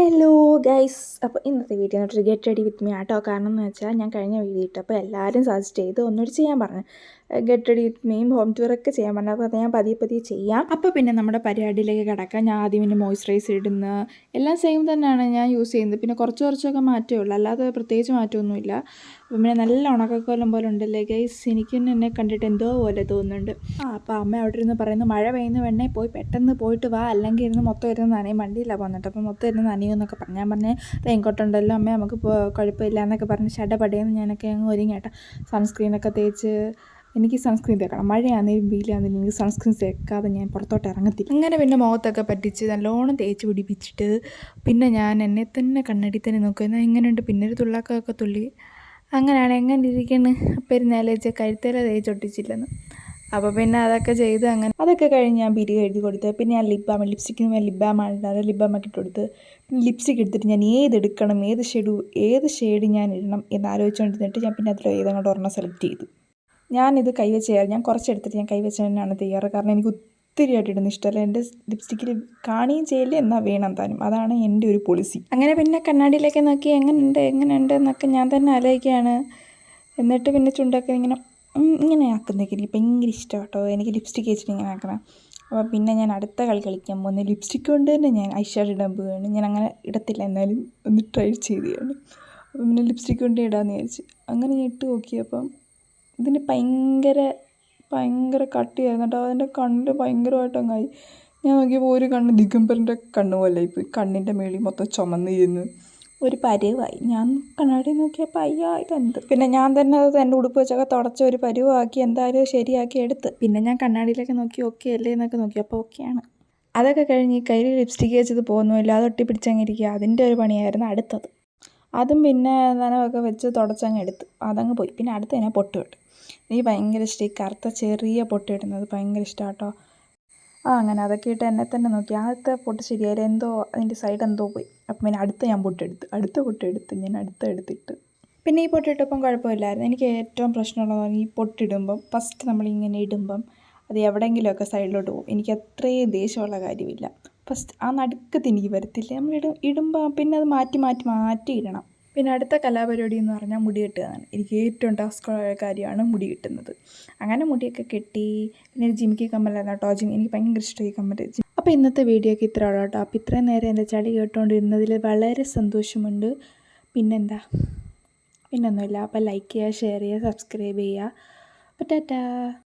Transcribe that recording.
Hello guys, അപ്പോൾ ഇന്നത്തെ video എന്നിട്ട് ഗെറ്റ് റെഡി വിത്ത് മീ ആട്ടോ. കാരണം എന്ന് വെച്ചാൽ ഞാൻ കഴിഞ്ഞ വീഡിയോ ഇട്ടപ്പോൾ എല്ലാവരും സജസ്റ്റ് ചെയ്ത് ഒന്നുകൂടി ചെയ്യാൻ പറഞ്ഞു. ഗെറ്റ് റെഡി വിത്ത് മീയും ഹോം ടൂറൊക്കെ ചെയ്യാൻ പറഞ്ഞു. അപ്പോൾ അത് ഞാൻ പതിയെ ചെയ്യാം. അപ്പോൾ പിന്നെ നമ്മുടെ പരിപാടിയിലേക്ക് കിടക്കാം. ഞാൻ ആദ്യം പിന്നെ മോയ്സ്ചറൈസർ ഇടുന്ന എല്ലാം സെയിം തന്നെയാണ് ഞാൻ യൂസ് ചെയ്യുന്നത്. പിന്നെ കുറച്ചൊക്കെ മാറ്റമേ ഉള്ളൂ, അല്ലാതെ പ്രത്യേകിച്ച് മാറ്റമൊന്നുമില്ല. അപ്പം പിന്നെ നല്ല ഉണക്കക്കോലം പോലെ ഉണ്ടല്ലേ ഗൈസ്, എനിക്ക് തന്നെ എന്നെ കണ്ടിട്ട് എന്തോ പോലെ തോന്നുന്നുണ്ട്. അപ്പോൾ അമ്മ അവിടെ ഇരുന്ന് പറയുന്നു, മഴ പെയ്യുന്ന വേണേ പെട്ടെന്ന് പോയിട്ട് വാ, അല്ലെങ്കിൽ ഇരുന്ന് മൊത്തം ഇരുന്ന് നനയും, വണ്ടിയിലാണ് പോകുന്നുണ്ട്. അപ്പോൾ മൊത്തം ഇരുന്ന് നനയും എന്നൊക്കെ പറഞ്ഞു. ഞാൻ പറഞ്ഞ് റെയിൻകോട്ട് ഉണ്ടല്ലോ അമ്മ, നമുക്ക് കുഴപ്പമില്ല എന്നൊക്കെ പറഞ്ഞ് ഷടപടയെന്ന് ഞാനൊക്കെ അങ്ങ് ഒരുങ്ങിയേട്ടാ. സൺസ്ക്രീനൊക്കെ തേച്ച്, എനിക്ക് സൺസ്ക്രീൻ തേക്കണം, മഴയാണെങ്കിലും വെയിലാണെങ്കിലും എനിക്ക് സൺസ്ക്രീൻ തേക്കാതെ ഞാൻ പുറത്തോട്ട് ഇറങ്ങത്തില്ല. അങ്ങനെ പിന്നെ മുഖത്തൊക്കെ പറ്റിച്ച് നല്ലോണം തേച്ച് പിടിപ്പിച്ചിട്ട് പിന്നെ ഞാൻ എന്നെ തന്നെ കണ്ണടി തന്നെ നോക്കുക, എങ്ങനെയുണ്ട്. പിന്നെ ഒരു തുള്ളാക്കൊക്കെ തുള്ളി. അങ്ങനെയാണ് എങ്ങനെ ഇരിക്കുന്നു. പെരുന്നാൾ വെച്ചാൽ കഴുത്തേല തേച്ചൊട്ടിച്ചില്ലെന്ന്. അപ്പോൾ പിന്നെ അതൊക്കെ ചെയ്ത് അങ്ങനെ അതൊക്കെ കഴിഞ്ഞ് ഞാൻ പിരി എഴുതി കൊടുത്ത്. പിന്നെ ഞാൻ ലിപ്സ്റ്റിക്കിന് ഞാൻ ലിപ് ബാമൊക്കെ ഇട്ട് കൊടുത്ത്. പിന്നെ ലിപ്സ്റ്റിക്ക് എടുത്തിട്ട് ഞാൻ ഏതെടുക്കണം, ഏത് ഷെയ്ഡ് ഞാൻ ഇടണം എന്ന് ആലോചിച്ചുകൊണ്ടിരുന്നിട്ട് ഞാൻ പിന്നെ അതിൽ ഏതങ്ങോട്ട് ഒരെണ്ണം സെലക്ട് ചെയ്തു. ഞാനിത് കൈവച്ച് ചെയ്യാറ്, ഞാൻ കുറച്ചെടുത്തിട്ട് ഞാൻ കൈവച്ച് തന്നെയാണ് ചെയ്യാറ്. കാരണം എനിക്ക് ഒത്തിരിയായിട്ട് ഇടുന്ന ഇഷ്ടമല്ല. എൻ്റെ ലിപ്സ്റ്റിക്കിൽ കാണുകയും ചെയ്യില്ല, എന്നാൽ വേണം താനും. അതാണ് എൻ്റെ ഒരു പോളിസി. അങ്ങനെ പിന്നെ കണ്ണാടിയിലേക്ക് നോക്കി എങ്ങനെയുണ്ട് എന്നൊക്കെ ഞാൻ തന്നെ ആലോചിക്കുകയാണ്. എന്നിട്ട് പിന്നെ ചുണ്ടൊക്കെ ഇങ്ങനെ ആക്കുന്നതൊക്കെ എനിക്ക് ഭയങ്കര ഇഷ്ടം കേട്ടോ. എനിക്ക് ലിപ്സ്റ്റിക്ക് വെച്ചിട്ട് ഇങ്ങനെ ആക്കണം. അപ്പോൾ പിന്നെ ഞാൻ അടുത്ത കളിക്കാൻ പോകുന്നത് ലിപ്സ്റ്റിക്ക് കൊണ്ട് തന്നെ ഞാൻ ഐഷാഡോ ഇടാൻ പോവുകയാണ്. ഞാൻ അങ്ങനെ ഇടത്തില്ല, എന്നാലും ഒന്ന് ട്രൈ ചെയ്തതാണ്. അപ്പം പിന്നെ ലിപ്സ്റ്റിക്ക് കൊണ്ട് ഇടാമെന്ന് വിചാരിച്ചു. അങ്ങനെ ഞാൻ ഇട്ട് നോക്കിയപ്പം ഇതിന് ഭയങ്കര കട്ടിയായിരുന്നു കേട്ടോ. അതിൻ്റെ കണ്ണിൽ ഭയങ്കരമായിട്ട് അങ്ങായി. ഞാൻ നോക്കിയപ്പോൾ ഒരു കണ്ണ് ദിഗംബറിൻ്റെ കണ്ണ് പോലെ ആയിപ്പോയി. കണ്ണിൻ്റെ മേളിൽ മൊത്തം ചുമന്നിരുന്നു ഒരു പരുവായി. ഞാൻ കണ്ണാടി നോക്കിയപ്പോൾ അയ്യാ ഇതെന്ത്. പിന്നെ ഞാൻ തന്നെ അത് എൻ്റെ ഉടുപ്പ് വെച്ചൊക്കെ തുടച്ച ഒരു പരുവാക്കി എന്തായാലും ശരിയാക്കി എടുത്ത്. പിന്നെ ഞാൻ കണ്ണാടിയിലൊക്കെ നോക്കി ഓക്കെ അല്ലേ എന്നൊക്കെ നോക്കി. അപ്പോൾ ഓക്കെയാണ്. അതൊക്കെ കഴിഞ്ഞ് കയ്യിൽ ലിപ്സ്റ്റിക്ക് വെച്ചത് പോകുന്നുമില്ല, അത് ഒട്ടിപ്പിടിച്ചങ്ങിരിക്കുക. അതിൻ്റെ ഒരു പണിയായിരുന്നു അടുത്തത്. അതും പിന്നെ നനവൊക്കെ വെച്ച് തുടച്ചങ്ങ് എടുത്ത് അതങ്ങ് പോയി. പിന്നെ അടുത്ത് തന്നെ പൊട്ടുവിട്ട്. എനിക്ക് ഭയങ്കര ഇഷ്ടം ഈ കറുത്ത ചെറിയ പൊട്ടിടുന്നത്, ഭയങ്കര ഇഷ്ടമാണ് കേട്ടോ. അങ്ങനെ അതൊക്കെ ഇട്ട് എന്നെ തന്നെ നോക്കി. ആദ്യത്തെ പൊട്ട് ശരിയായാലും എന്തോ അതിൻ്റെ സൈഡ് എന്തോ പോയി. അപ്പം പിന്നെ അടുത്ത പൊട്ടെടുത്ത് ഞാൻ എടുത്തിട്ട് പിന്നെ ഈ പൊട്ടിട്ടപ്പം കുഴപ്പമില്ലായിരുന്നു. എനിക്ക് ഏറ്റവും പ്രശ്നമുള്ളത് ഈ പൊട്ടിടുമ്പം ഫസ്റ്റ് നമ്മളിങ്ങനെ ഇടുമ്പം അത് എവിടെയെങ്കിലുമൊക്കെ സൈഡിലോട്ട് പോകും. എനിക്ക് അത്രയും ദേഷ്യമുള്ള കാര്യമില്ല. ഫസ്റ്റ് ആ നടുക്കത്ത് എനിക്ക് വരത്തില്ല. നമ്മൾ ഇടുമ്പോൾ പിന്നെ അത് മാറ്റി ഇടണം. പിന്നെ അടുത്ത കലാപരിപാടി എന്ന് പറഞ്ഞാൽ മുടി കെട്ടുകയാണ്. എനിക്ക് ഏറ്റവും ടാസ്ക്കുള്ള കാര്യമാണ് മുടി കെട്ടുന്നത്. അങ്ങനെ മുടിയൊക്കെ കെട്ടി. പിന്നെ ജിമിക്കി കമ്മലായിരുന്നു കേട്ടോ. എനിക്ക് ഭയങ്കര ഇഷ്ടമായി കമ്മൽ. അപ്പോൾ ഇന്നത്തെ വീഡിയോയ്ക്ക് ഇത്ര ഉള്ളൂ കേട്ടോ. അപ്പോൾ ഇത്രയും നേരം എൻ്റെ ചളി കേട്ടുകൊണ്ടിരുന്നതിൽ വളരെ സന്തോഷമുണ്ട്. പിന്നൊന്നുമില്ല. അപ്പോൾ ലൈക്ക് ചെയ്യുക, ഷെയർ ചെയ്യുക, സബ്സ്ക്രൈബ് ചെയ്യുക. അപ്പോൾ ടാറ്റാ.